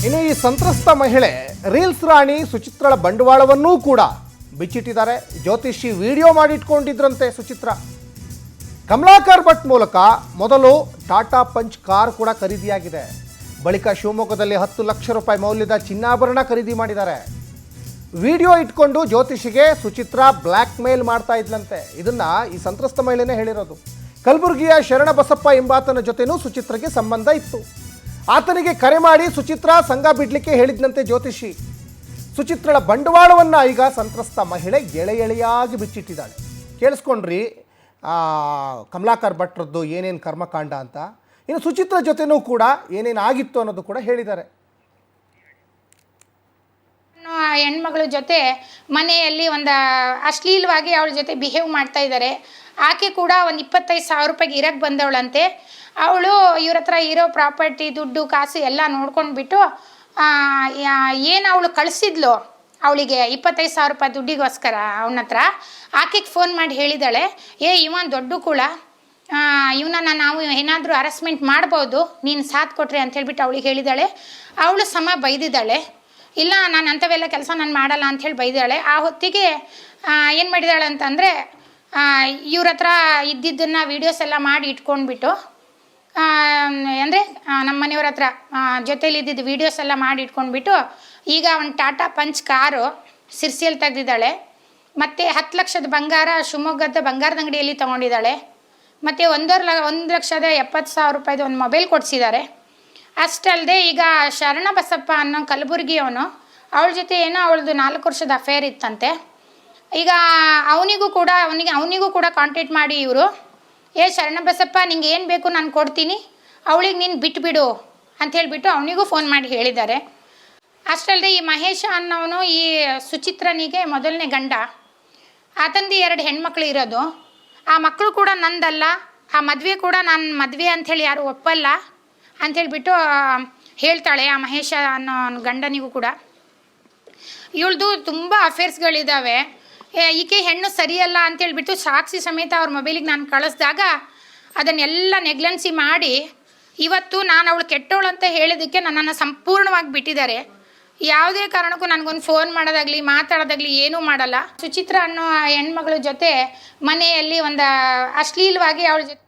ಇನ್ನು ಈ ಸಂತ್ರಸ್ತ ಮಹಿಳೆ ರೀಲ್ಸ್ ರಾಣಿ ಸುಚಿತ್ರಳ ಬಂಡವಾಳವನ್ನೂ ಕೂಡ ಬಿಚ್ಚಿಟ್ಟಿದ್ದಾರೆ. ಜ್ಯೋತಿಷಿ ವಿಡಿಯೋ ಮಾಡಿಟ್ಕೊಂಡಿದ್ರಂತೆ ಸುಚಿತ್ರ. ಕಮಲಾಕರ್ ಭಟ್ ಮೂಲಕ ಮೊದಲು ಟಾಟಾ ಪಂಚ್ ಕಾರ್ ಕೂಡ ಖರೀದಿಯಾಗಿದೆ. ಬಳಿಕ ಶಿವಮೊಗ್ಗದಲ್ಲಿ 10 ಲಕ್ಷ ರೂಪಾಯಿ ಮೌಲ್ಯದ ಚಿನ್ನಾಭರಣ ಖರೀದಿ ಮಾಡಿದ್ದಾರೆ. ವಿಡಿಯೋ ಇಟ್ಕೊಂಡು ಜ್ಯೋತಿಷಿಗೆ ಸುಚಿತ್ರ ಬ್ಲ್ಯಾಕ್ ಮೇಲ್ ಮಾಡ್ತಾ ಇದ್ಲಂತೆ. ಇದನ್ನ ಈ ಸಂತ್ರಸ್ತ ಮಹಿಳೆನೇ ಹೇಳಿರೋದು. ಕಲಬುರಗಿಯ ಶರಣಬಸಪ್ಪ ಎಂಬಾತನ ಜೊತೆನೂ ಸುಚಿತ್ರಗೆ ಸಂಬಂಧ ಇತ್ತು. ಆತನಿಗೆ ಕರೆ ಮಾಡಿ ಸುಚಿತ್ರ ಸಂಘ ಬಿಡ್ಲಿಕ್ಕೆ ಹೇಳಿದ್ನಂತೆ ಜ್ಯೋತಿಷಿ. ಸುಚಿತ್ರಳ ಬಂಡವಾಳವನ್ನು ಈಗ ಸಂತ್ರಸ್ತ ಮಹಿಳೆ ಎಳೆಯಾಗಿ ಬಿಚ್ಚಿಟ್ಟಿದ್ದಾಳೆ. ಕೇಳಿಸ್ಕೊಂಡ್ರಿ ಕಮಲಾಕರ್ ಭಟ್ರದ್ದು ಏನೇನು ಕರ್ಮಕಾಂಡ ಅಂತ. ಇನ್ನು ಸುಚಿತ್ರ ಜೊತೆನೂ ಕೂಡ ಏನೇನು ಆಗಿತ್ತು ಅನ್ನೋದು ಕೂಡ ಹೇಳಿದ್ದಾರೆ. ಹೆಣ್ಮಗಳ ಜೊತೆ ಮನೆಯಲ್ಲಿ ಒಂದು ಅಶ್ಲೀಲವಾಗಿ ಅವಳ ಜೊತೆ ಬಿಹೇವ್ ಮಾಡ್ತಾ ಇದ್ದಾರೆ. ಆಕೆ ಕೂಡ ಒಂದು 25,000 ರೂಪಾಯಿಗೆ ಇರಕ್ಕೆ ಬಂದವಳಂತೆ. ಅವಳು ಇವ್ರ ಹತ್ರ ಇರೋ ಪ್ರಾಪರ್ಟಿ, ದುಡ್ಡು, ಕಾಸು ಎಲ್ಲ ನೋಡ್ಕೊಂಡ್ಬಿಟ್ಟು ಏನು ಅವಳು ಕಳಿಸಿದ್ಲು ಅವಳಿಗೆ 25,000 ರೂಪಾಯಿ ದುಡ್ಡಿಗೋಸ್ಕರ ಅವನ ಹತ್ರ ಆಕೆಗೆ ಫೋನ್ ಮಾಡಿ ಹೇಳಿದಾಳೆ, ಇವನ್ ದೊಡ್ಡ ಕುಳ, ಇವನನ್ನು ನಾವು ಏನಾದರೂ ಹರಾಸ್ಮೆಂಟ್ ಮಾಡ್ಬೋದು, ನೀನು ಸಾಥ್ ಕೊಟ್ರೆ ಅಂತ ಹೇಳ್ಬಿಟ್ಟು ಅವಳಿಗೆ ಹೇಳಿದಾಳೆ. ಅವಳು ಬೈದಿದ್ದಾಳೆ. ಇಲ್ಲ, ನಾನು ಅಂಥವೆಲ್ಲ ಕೆಲಸ ನಾನು ಮಾಡಲ್ಲ ಅಂಥೇಳಿ ಬೈದಾಳೆ. ಆ ಹೊತ್ತಿಗೆ ಏನು ಮಾಡಿದಾಳೆ ಅಂತಂದರೆ, ಇವ್ರ ಹತ್ರ ಇದ್ದಿದ್ದನ್ನು ವೀಡಿಯೋಸ್ ಎಲ್ಲ ಮಾಡಿ ಇಟ್ಕೊಂಡ್ಬಿಟ್ಟು, ಅಂದರೆ ನಮ್ಮ ಮನೆಯವ್ರ ಹತ್ರ ಜೊತೇಲಿ ಇದ್ದಿದ್ದು ವೀಡಿಯೋಸ್ ಎಲ್ಲ ಮಾಡಿ ಇಟ್ಕೊಂಡ್ಬಿಟ್ಟು ಈಗ ಒಂದು ಟಾಟಾ ಪಂಚ್ ಕಾರು ಸಿರ್ಸಿಯಲ್ಲಿ ತೆಗೆದಿದ್ದಾಳೆ. ಮತ್ತು 10 ಲಕ್ಷದ ಬಂಗಾರ ಶಿವಮೊಗ್ಗದ ಬಂಗಾರದ ಅಂಗಡಿಯಲ್ಲಿ ತೊಗೊಂಡಿದ್ದಾಳೆ. ಮತ್ತು 1,70,000 ರೂಪಾಯಿದು ಒಂದು ಮೊಬೈಲ್ ಕೊಡಿಸಿದ್ದಾರೆ. ಅಷ್ಟಲ್ಲದೆ ಈಗ ಶರಣಬಸಪ್ಪ ಅನ್ನೋ ಕಲಬುರಗಿಯವನು ಅವಳ ಜೊತೆ ಏನೋ ಅವಳದು 4 ವರ್ಷದ ಅಫೇರ್ ಇತ್ತಂತೆ. ಈಗ ಅವನಿಗೂ ಕೂಡ ಕಾಂಟ್ಯಾಕ್ಟ್ ಮಾಡಿ ಇವರು, ಶರಣಬಸಪ್ಪ ನಿಂಗೆ ಏನು ಬೇಕು ನಾನು ಕೊಡ್ತೀನಿ, ಅವಳಿಗೆ ನೀನು ಬಿಟ್ಬಿಡು ಅಂತ ಹೇಳಿಬಿಟ್ಟು ಅವನಿಗೂ ಫೋನ್ ಮಾಡಿ ಹೇಳಿದ್ದಾರೆ. ಅಷ್ಟಲ್ಲದೆ ಈ ಮಹೇಶ ಅನ್ನೋನು ಈ ಸುಚಿತ್ರನಿಗೆ ಮೊದಲನೇ ಗಂಡ. ಆತಂದು 2 ಹೆಣ್ಮಕ್ಳು ಇರೋದು. ಆ ಮಕ್ಕಳು ಕೂಡ ನಂದಲ್ಲ, ಆ ಮದುವೆ ಕೂಡ ನಾನು ಮದುವೆ ಅಂಥೇಳಿ ಯಾರು ಒಪ್ಪಲ್ಲ ಅಂಥೇಳ್ಬಿಟ್ಟು ಹೇಳ್ತಾಳೆ ಆ ಮಹೇಶ ಅನ್ನೋ ಗಂಡನಿಗೂ ಕೂಡ. ಇವಳ್ದು ತುಂಬ ಅಫೇರ್ಸ್ಗಳಿದ್ದಾವೆ. ಈಕೆ ಹೆಣ್ಣು ಸರಿಯಲ್ಲ ಅಂತೇಳ್ಬಿಟ್ಟು ಸಾಕ್ಷಿ ಸಮೇತ ಅವ್ರ ಮೊಬೈಲಿಗೆ ನಾನು ಕಳಿಸ್ದಾಗ ಅದನ್ನೆಲ್ಲ ನೆಗ್ಲೆನ್ಸಿ ಮಾಡಿ ಇವತ್ತು ನಾನು ಅವಳು ಕೆಟ್ಟವಳು ಅಂತ ಹೇಳಿದ್ದಕ್ಕೆ ನನ್ನನ್ನು ಸಂಪೂರ್ಣವಾಗಿ ಬಿಟ್ಟಿದ್ದಾರೆ. ಯಾವುದೇ ಕಾರಣಕ್ಕೂ ನನಗೊಂದು ಫೋನ್ ಮಾಡೋದಾಗಲಿ ಮಾತಾಡೋದಾಗಲಿ ಏನೂ ಮಾಡಲ್ಲ. ಸುಚಿತ್ರ ಅನ್ನೋ ಹೆಣ್ಮಗಳ ಜೊತೆ ಮನೆಯಲ್ಲಿ ಒಂದು ಅಶ್ಲೀಲವಾಗಿ ಅವಳ ಜೊತೆ